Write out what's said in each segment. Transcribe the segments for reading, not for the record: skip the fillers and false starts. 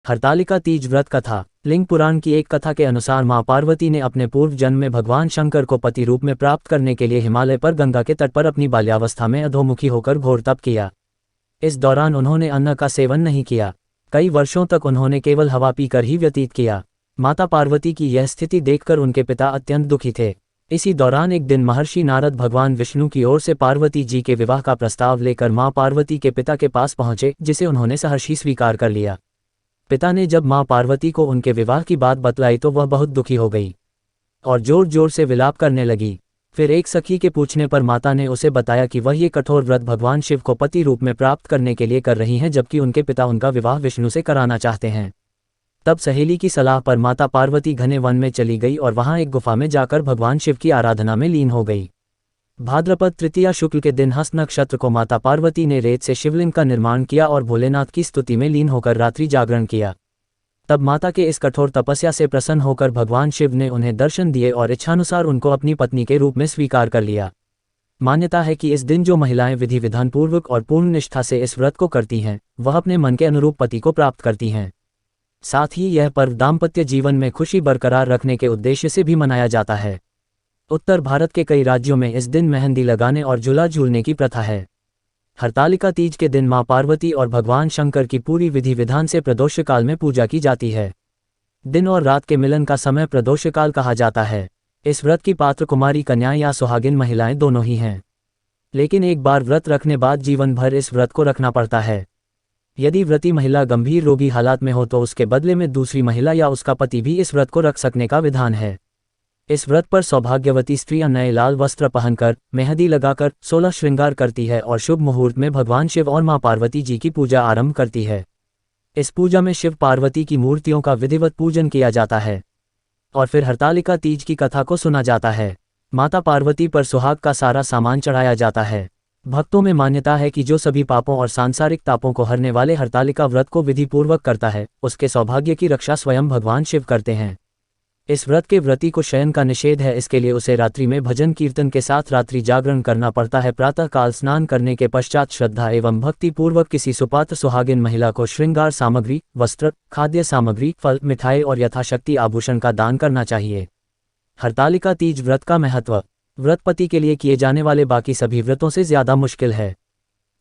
हरतालिका तीज व्रत कथा। लिंग पुराण की एक कथा के अनुसार मां पार्वती ने अपने पूर्व जन्म में भगवान शंकर को पति रूप में प्राप्त करने के लिए हिमालय पर गंगा के तट पर अपनी बाल्यावस्था में अधोमुखी होकर घोर तप किया। इस दौरान उन्होंने अन्न का सेवन नहीं किया। कई वर्षों तक उन्होंने केवल हवा पीकर ही व्यतीत किया। माता पार्वती की यह स्थिति देखकर उनके पिता अत्यंत दुखी थे। इसी दौरान एक दिन महर्षि नारद भगवान विष्णु की ओर से पार्वती जी के विवाह का प्रस्ताव लेकर मां पार्वती के पिता के पास पहुंचे, जिसे उन्होंने सहर्षि स्वीकार कर लिया। पिता ने जब मां पार्वती को उनके विवाह की बात बतलाई तो वह बहुत दुखी हो गई और जोर जोर से विलाप करने लगी। फिर एक सखी के पूछने पर माता ने उसे बताया कि वह ये कठोर व्रत भगवान शिव को पति रूप में प्राप्त करने के लिए कर रही हैं, जबकि उनके पिता उनका विवाह विष्णु से कराना चाहते हैं। तब सहेली की सलाह पर माता पार्वती घने वन में चली गई और वहां एक गुफा में जाकर भगवान शिव की आराधना में लीन हो गई। भाद्रपद तृतीया शुक्ल के दिन हस्त नक्षत्र को माता पार्वती ने रेत से शिवलिंग का निर्माण किया और भोलेनाथ की स्तुति में लीन होकर रात्रि जागरण किया। तब माता के इस कठोर तपस्या से प्रसन्न होकर भगवान शिव ने उन्हें दर्शन दिए और इच्छानुसार उनको अपनी पत्नी के रूप में स्वीकार कर लिया। मान्यता है कि इस दिन जो महिलाएं विधि विधान पूर्वक और पूर्ण निष्ठा से इस व्रत को करती हैं, वह अपने मन के अनुरूप पति को प्राप्त करती हैं। साथ ही यह पर्व दाम्पत्य जीवन में खुशी बरकरार रखने के उद्देश्य से भी मनाया जाता है। उत्तर भारत के कई राज्यों में इस दिन मेहंदी लगाने और झूला झूलने की प्रथा है। हरतालिका तीज के दिन मां पार्वती और भगवान शंकर की पूरी विधि विधान से प्रदोष काल में पूजा की जाती है। दिन और रात के मिलन का समय प्रदोष काल कहा जाता है। इस व्रत की पात्र कुमारी कन्याएं या सुहागिन महिलाएं दोनों ही हैं, लेकिन एक बार व्रत रखने बाद जीवन भर इस व्रत को रखना पड़ता है। यदि व्रती महिला गंभीर रोगी हालात में हो तो उसके बदले में दूसरी महिला या उसका पति भी इस व्रत को रख सकने का विधान है। इस व्रत पर सौभाग्यवती स्त्रियां नए लाल वस्त्र पहनकर, मेहंदी लगाकर 16 श्रृंगार करती है और शुभ मुहूर्त में भगवान शिव और मां पार्वती जी की पूजा आरंभ करती है। इस पूजा में शिव पार्वती की मूर्तियों का विधिवत पूजन किया जाता है और फिर हरतालिका तीज की कथा को सुना जाता है। माता पार्वती पर सुहाग का सारा सामान चढ़ाया जाता है। भक्तों में मान्यता है कि जो सभी पापों और सांसारिक तापों को हरने वाले हरतालिका व्रत को विधिपूर्वक करता है, उसके सौभाग्य की रक्षा स्वयं भगवान शिव करते हैं। इस व्रत के व्रती को शयन का निषेध है, इसके लिए उसे रात्रि में भजन कीर्तन के साथ रात्रि जागरण करना पड़ता है। प्रातः काल स्नान करने के पश्चात श्रद्धा एवं भक्ति पूर्वक किसी सुपात्र सुहागिन महिला को श्रृंगार सामग्री, वस्त्र, खाद्य सामग्री, फल, मिठाई और यथाशक्ति आभूषण का दान करना चाहिए। हरतालिका तीज व्रत का महत्व। व्रत पति के लिए किए जाने वाले बाकी सभी व्रतों से ज्यादा मुश्किल है।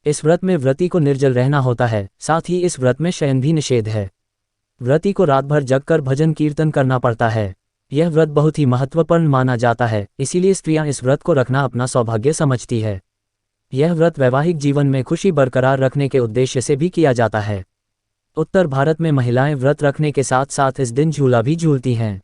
इस व्रत में व्रती को निर्जल रहना होता है, साथ ही इस व्रत में शयन भी निषेध है। व्रती को रात भर जगकर भजन कीर्तन करना पड़ता है। यह व्रत बहुत ही महत्वपूर्ण माना जाता है, इसीलिए स्त्रियां इस व्रत को रखना अपना सौभाग्य समझती है। यह व्रत वैवाहिक जीवन में खुशी बरकरार रखने के उद्देश्य से भी किया जाता है। उत्तर भारत में महिलाएं व्रत रखने के साथ साथ इस दिन झूला भी झूलती हैं।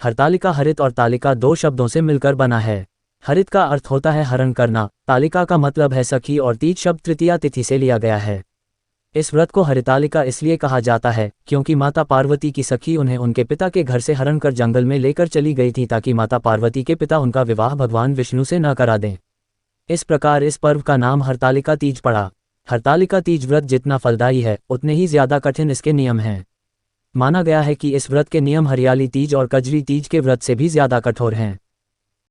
हरतालिका हरित और तालिका दो शब्दों से मिलकर बना है। हरित का अर्थ होता है हरण करना, तालिका का मतलब है सखी और तीज शब्द तृतीया तिथि से लिया गया है। इस व्रत को हरितालिका इसलिए कहा जाता है क्योंकि माता पार्वती की सखी उन्हें उनके पिता के घर से हरण कर जंगल में लेकर चली गई थी, ताकि माता पार्वती के पिता उनका विवाह भगवान विष्णु से न करा दें। इस प्रकार इस पर्व का नाम हरतालिका तीज पड़ा। हरतालिका तीज व्रत जितना फलदायी है, उतने ही ज्यादा कठिन इसके नियम हैं। माना गया है कि इस व्रत के नियम हरियाली तीज और कजरी तीज के व्रत से भी ज्यादा कठोर हैं।